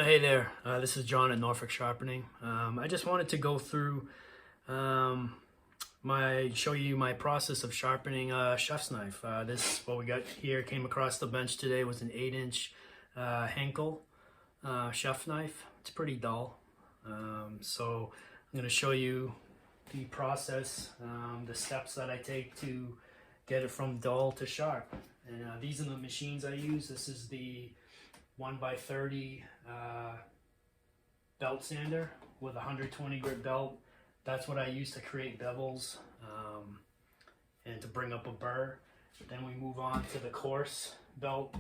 Hey there, this is John at Norfolk Sharpening. I just wanted to go through show you my process of sharpening a chef's knife. This, what we got here, came across the bench today, was an 8-inch Henkel chef knife. It's pretty dull. So I'm going to show you the process, the steps that I take to get it from dull to sharp. And these are the machines I use. This is the 1x30 belt sander with a 120 grit belt. That's what I use to create bevels and to bring up a burr. Then we move on to the coarse belt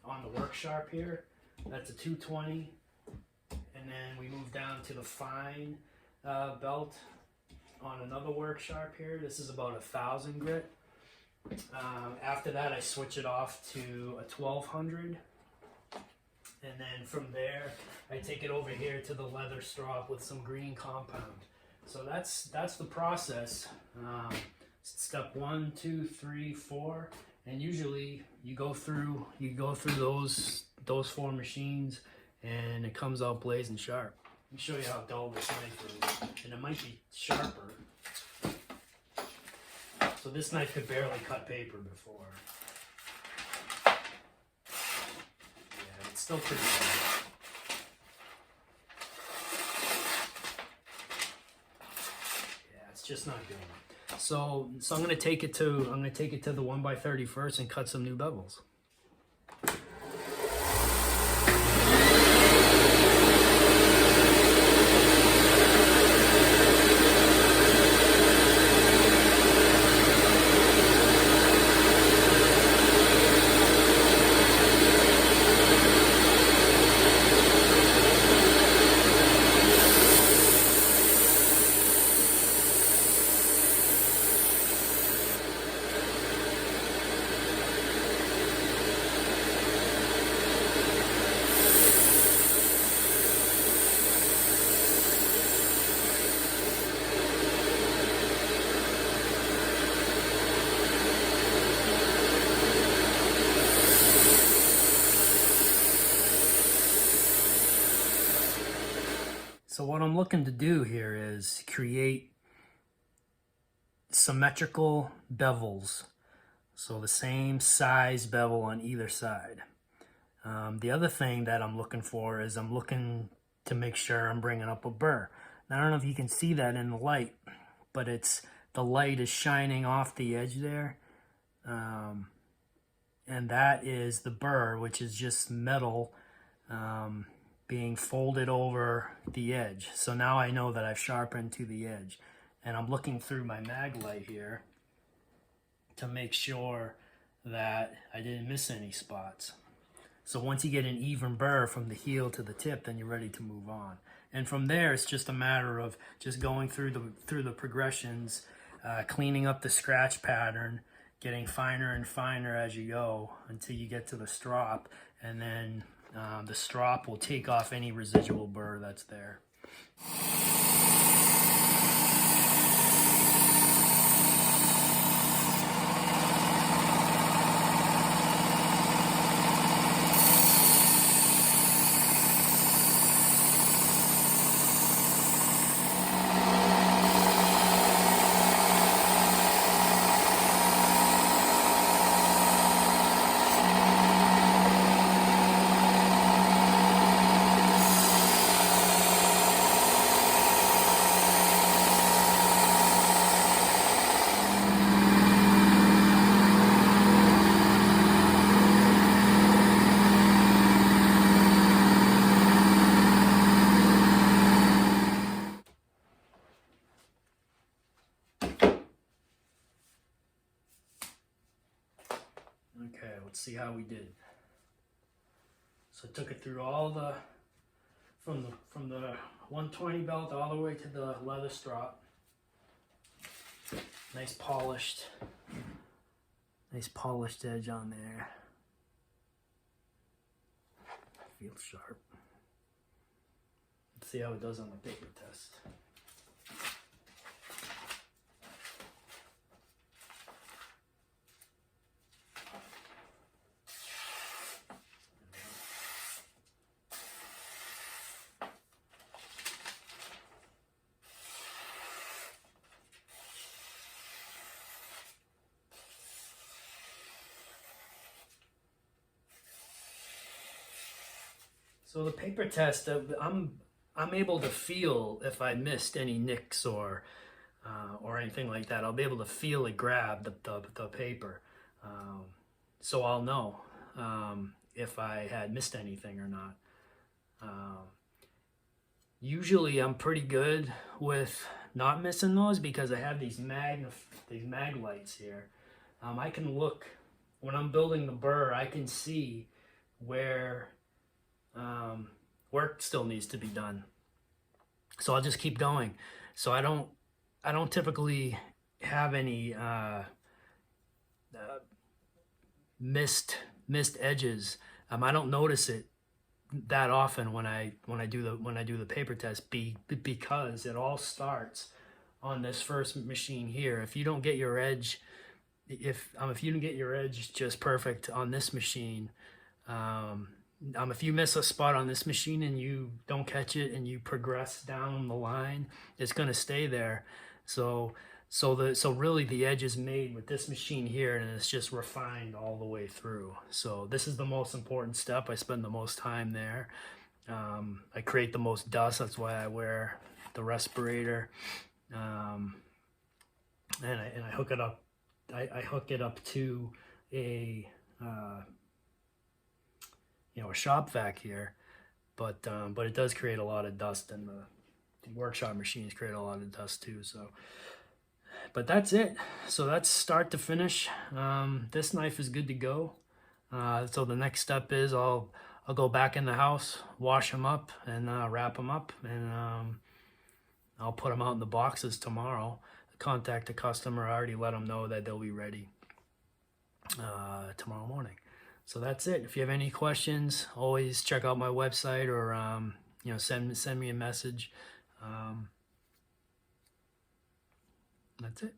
on the work sharp here. That's a 220. And then we move down to the fine belt on another work sharp here. This is about 1,000 grit. After that, I switch it off to a 1200. And then from there, I take it over here to the leather strop with some green compound. So that's the process. Step 1, 2, 3, 4, and usually you go through those 4 machines, and it comes out blazing sharp. Let me show you how dull this knife is, and it might be sharper. So this knife could barely cut paper before. Still pretty good. Yeah, it's just not good. So I'm gonna take it to the 1x30 first and cut some new bevels. So what I'm looking to do here is create symmetrical bevels. So the same size bevel on either side. The other thing that I'm looking for is I'm looking to make sure I'm bringing up a burr. Now, I don't know if you can see that in the light, but the light is shining off the edge there. And that is the burr, which is just metal being folded over the edge. So now I know that I've sharpened to the edge. And I'm looking through my mag light here to make sure that I didn't miss any spots. So once you get an even burr from the heel to the tip, then you're ready to move on. And from there, it's just a matter of just going through the progressions, cleaning up the scratch pattern, getting finer and finer as you go until you get to the strop, and then the strop will take off any residual burr that's there. Okay, let's see how we did. So I took it through all from the 120 belt all the way to the leather strop. Nice polished edge on there. Feels sharp. Let's see how it does on the paper test. So the paper test, I'm able to feel if I missed any nicks or anything like that. I'll be able to feel it grab the paper, so I'll know if I had missed anything or not. Usually I'm pretty good with not missing those because I have these mag lights here. I can look when I'm building the burr. I can see where work still needs to be done, so I'll just keep going. So I don't typically have any missed edges. I don't notice it that often when I do the paper test, because it all starts on this first machine here. If you don't get your edge, if you don't get your edge just perfect on this machine, if you miss a spot on this machine and you don't catch it and you progress down the line, it's going to stay there. So really the edge is made with this machine here, and it's just refined all the way through. So this is the most important step. I spend the most time there. I create the most dust. That's why I wear the respirator. And I hook it up. I hook it up to a a shop vac here, but it does create a lot of dust, and the workshop machines create a lot of dust too. So. But that's it. So that's start to finish. This knife is good to go. So the next step is I'll go back in the house, wash them up, and wrap them up, and I'll put them out in the boxes tomorrow. Contact the customer. I already let them know that they'll be ready tomorrow morning. So that's it. If you have any questions, always check out my website, or send me a message. That's it.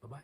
Bye-bye.